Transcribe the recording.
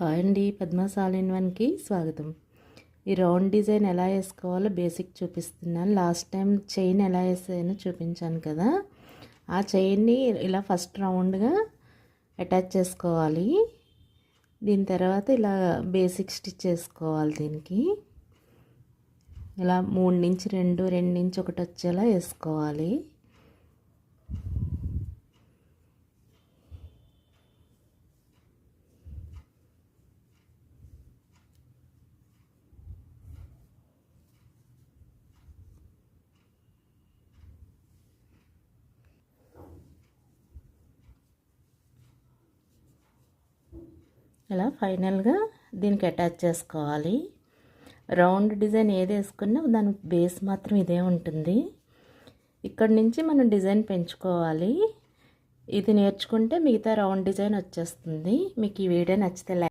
Hi అండి, Padma's all in వన్కి స్వాగతం. ఈ రౌండ్ డిజైన్ ఎలా వేసుకోవాలో బేసిక్ చూపిస్తున్నాను. లాస్ట్ టైం చైన్ ఎలా వేసానో చూపించాను కదా, ఆ చైన్ని ఇలా ఫస్ట్ రౌండ్గా అటాచ్ చేసుకోవాలి. దీని తర్వాత ఇలా బేసిక్ స్టిచ్ చేసుకోవాలి. దీనికి ఇలా 3 నుంచి 2 నుంచి 1 వచ్చేలా వేసుకోవాలి. ఇలా ఫైనల్గా దీనికి అటాచ్ చేసుకోవాలి. రౌండ్ డిజైన్ ఏది వేసుకున్నా దాని బేస్ మాత్రం ఇదే ఉంటుంది. ఇక్కడ నుంచి మనం డిజైన్ పెంచుకోవాలి. ఇది నేర్చుకుంటే మిగతా రౌండ్ డిజైన్ వచ్చేస్తుంది. మీకు ఈ వీడియో నచ్చితే